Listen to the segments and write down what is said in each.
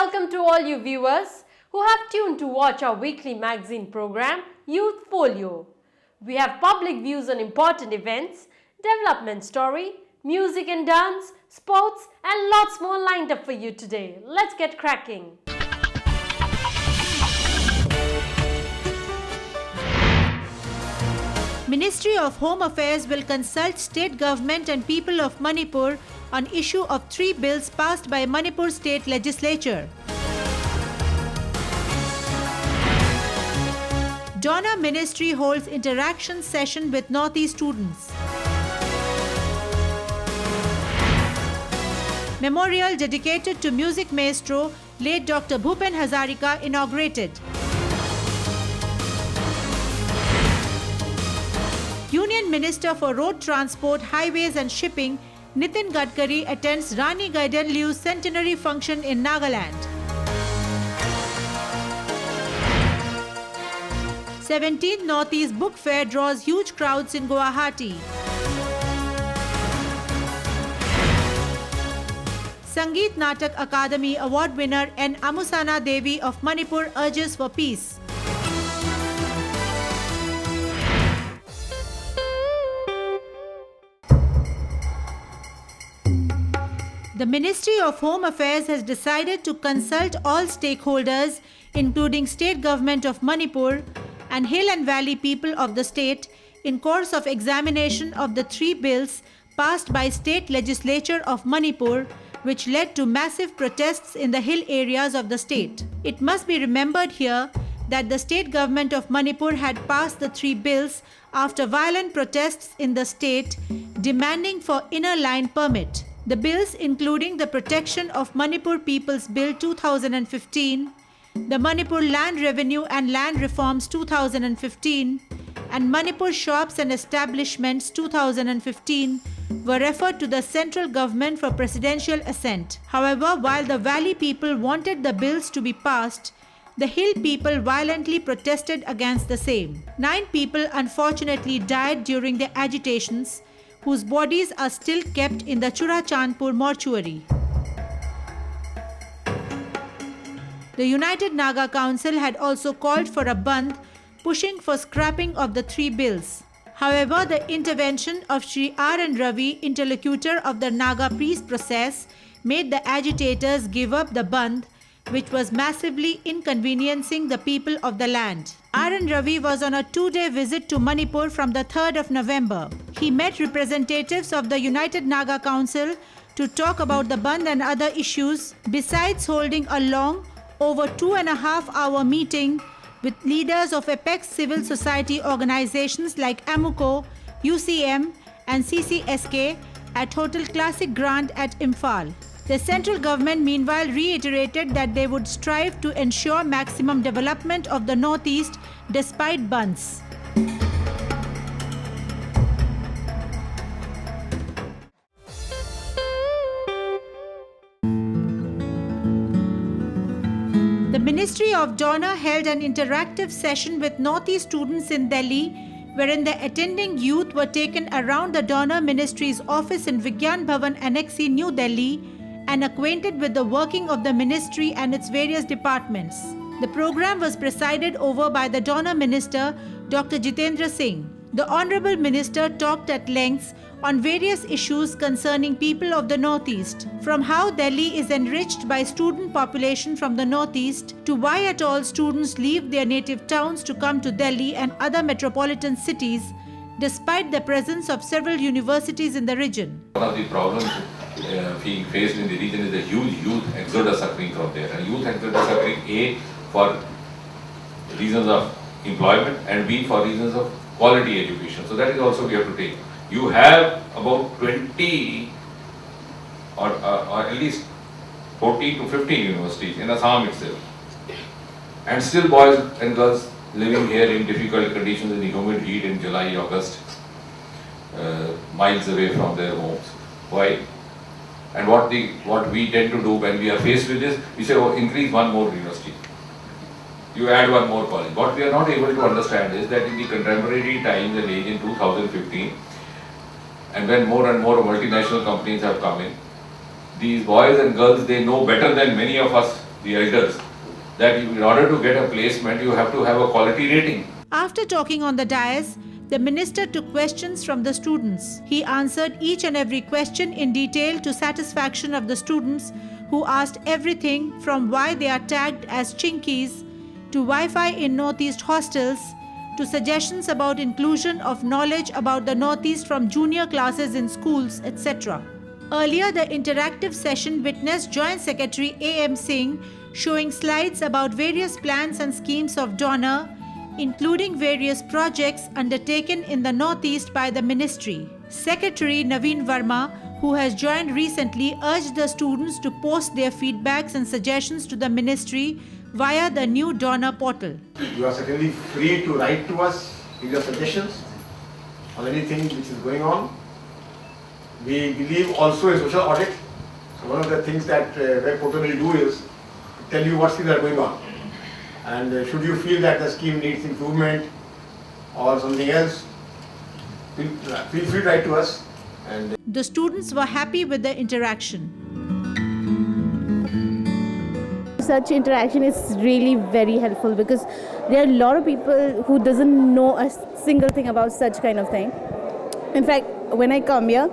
welcome to all you viewers who have tuned to watch our weekly magazine program, Youth Folio. We have public views on important events, development story, music and dance, sports and lots more lined up for you today. Let's get cracking. Ministry of Home Affairs will consult state government and people of Manipur on issue of 3 bills passed by Manipur State Legislature. Donor Ministry holds interaction session with Northeast students. Memorial dedicated to music maestro late Dr. Bhupen Hazarika inaugurated. Union Minister for Road Transport, Highways and Shipping, Nitin Gadkari attends Rani Gaidonliu's centenary function in Nagaland. 17th Northeast Book Fair draws huge crowds in Guwahati. Sangeet Natak Akademi Award winner N. Amusana Devi of Manipur urges for peace. The Ministry of Home Affairs has decided to consult all stakeholders, including State Government of Manipur and Hill and Valley people of the state, in course of examination of the 3 bills passed by State Legislature of Manipur, which led to massive protests in the hill areas of the state. It must be remembered here that the State Government of Manipur had passed the 3 bills after violent protests in the state demanding for inner line permit. The bills, including the Protection of Manipur People's Bill 2015, the Manipur Land Revenue and Land Reforms 2015, and Manipur Shops and Establishments 2015, were referred to the central government for presidential assent. However, while the Valley people wanted the bills to be passed, the Hill people violently protested against the same. 9 people unfortunately died during the agitations, whose bodies are still kept in the Churachandpur mortuary. The United Naga Council had also called for a bandh, pushing for scrapping of the 3 bills. However, the intervention of Sri R. N. Ravi, interlocutor of the Naga peace process, made the agitators give up the bandh, which was massively inconveniencing the people of the land. R. N. Ravi was on a 2-day visit to Manipur from the 3rd of November. He met representatives of the United Naga Council to talk about the bandh and other issues, besides holding a long, over 2.5-hour meeting with leaders of apex civil society organizations like AMUCO, UCM and CCSK at Hotel Classic Grand at Imphal. The central government meanwhile reiterated that they would strive to ensure maximum development of the Northeast despite bandhs. The Ministry of Donor held an interactive session with Northeast students in Delhi, wherein the attending youth were taken around the Donor Ministry's office in Vigyan Bhavan Annexi, New Delhi, and acquainted with the working of the ministry and its various departments. The program was presided over by the Donor Minister, Dr. Jitendra Singh. The Honorable Minister talked at length on various issues concerning people of the Northeast, from how Delhi is enriched by student population from the Northeast to why at all students leave their native towns to come to Delhi and other metropolitan cities, despite the presence of several universities in the region. One of the problems being faced in the region is the huge youth exodus occurring from there. And youth exodus occurring A, for reasons of employment, and B, for reasons of quality education. So that is also we have to take. You have about 20 or at least 14 to 15 universities in Assam itself. And still boys and girls living here in difficult conditions in the humid heat in July, August, miles away from their homes. Why? And what we tend to do when we are faced with this, we say, oh, increase one more university. You add one more college. What we are not able to understand is that in the contemporary times and age in 2015, and when more and more multinational companies have come in, these boys and girls, they know better than many of us the elders that in order to get a placement, you have to have a quality rating. After talking on the dais, the minister took questions from the students. He answered each and every question in detail to satisfaction of the students, who asked everything from why they are tagged as chinkies, to Wi-Fi in Northeast hostels, to suggestions about inclusion of knowledge about the Northeast from junior classes in schools, etc. Earlier, the interactive session witnessed Joint Secretary A.M. Singh showing slides about various plans and schemes of donor, including various projects undertaken in the Northeast by the ministry. Secretary Naveen Verma, who has joined recently, urged the students to post their feedbacks and suggestions to the ministry via the new donor portal. You are certainly free to write to us with your suggestions on anything which is going on. We believe also in social audit. So one of the things that web portal will do is tell you what things are going on. And should you feel that the scheme needs improvement or something else, feel free to write to us. And The students were happy with the interaction. Such interaction is really very helpful because there are a lot of people who doesn't know a single thing about such kind of thing. In fact, when I come here,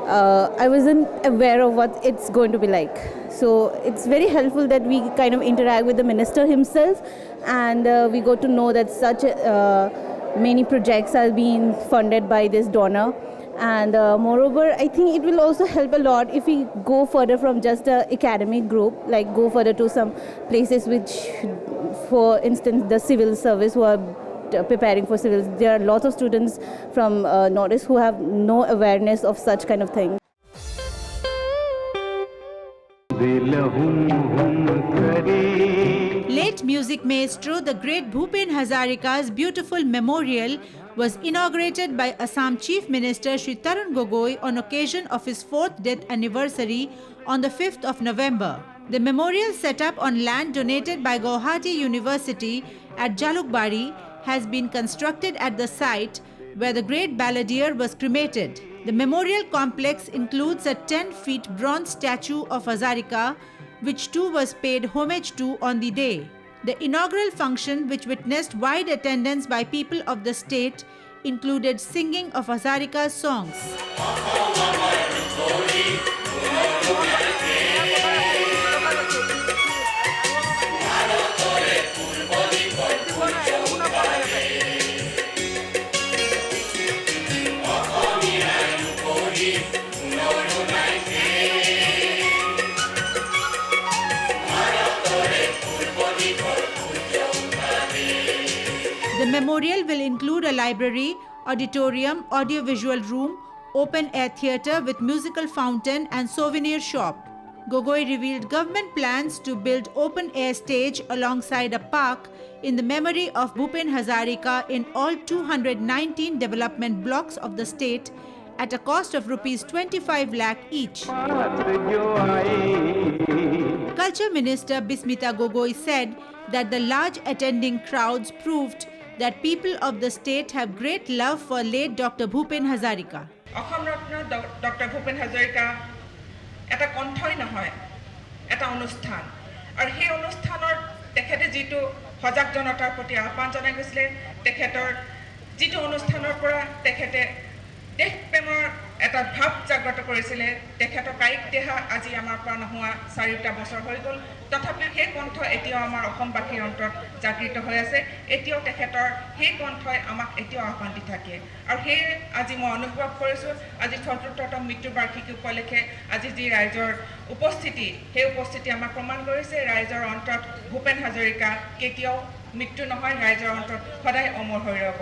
I wasn't aware of what it's going to be like. So it's very helpful that we kind of interact with the minister himself, and we got to know that such many projects are being funded by this donor. And moreover, I think it will also help a lot if we go further from just the academic group, like go further to some places which, for instance, the civil service who are preparing for civils. There are lots of students from Northeast who have no awareness of such kind of thing. Late music maestro, the great Bhupen Hazarika's beautiful memorial was inaugurated by Assam Chief Minister Shri Tarun Gogoi on occasion of his 4th death anniversary on the 5th of November. The memorial, set up on land donated by Guwahati University at Jalukbari, has been constructed at the site where the great balladeer was cremated. The memorial complex includes a 10-feet bronze statue of Hazarika, which too was paid homage to on the day. The inaugural function, which witnessed wide attendance by people of the state, included singing of Hazarika's songs. The memorial will include a library, auditorium, audiovisual room, open-air theatre with musical fountain and souvenir shop. Gogoi revealed government plans to build open-air stage alongside a park in the memory of Bhupen Hazarika in all 219 development blocks of the state at a cost of Rs 25 lakh each. Culture Minister Bismita Gogoi said that the large attending crowds proved that people of the state have great love for late Dr. Bhupen Hazarika. Assam Ratna Dr. Bhupen Hazarika eta konthoi nohoy eta onusthan ar he onusthanor tekhete jitu hojak janotar proti ahwan janai goisile tekhetor jitu onusthanor pora tekhete দেশ প্ৰেমৰ এটা ভাৱ জাগ্ৰত কৰিছিলে তেখেতৰ কায়িক দেহা আজি আমাৰ পৰা নোহোৱা 4টা বছৰ হৈ গ'ল তথাপি সেই কণ্ঠ এতিয়াও আমাৰ অসমবাসীৰ অন্তৰত জাগৃত হৈ আছে এতিয়াও তেখেতৰ সেই কণ্ঠই আমাক এতিয়াও আহ্বান দি থাকে আৰু সেই আজি মই অনুভৱ কৰিছো আজি ৭৪তম মৃত্যু বাৰ্ষিকী উপলক্ষে আজি যি ৰাইজৰ উপস্থিতি সেই উপস্থিতি আমাক প্ৰমাণ কৰিছে ৰাইজৰ অন্তৰত ভূপেন হাজৰিকা কেতিয়াও মৃত্যু নহয় ৰাইজৰ অন্তৰত সদায় অমৰ হৈ ৰ'ব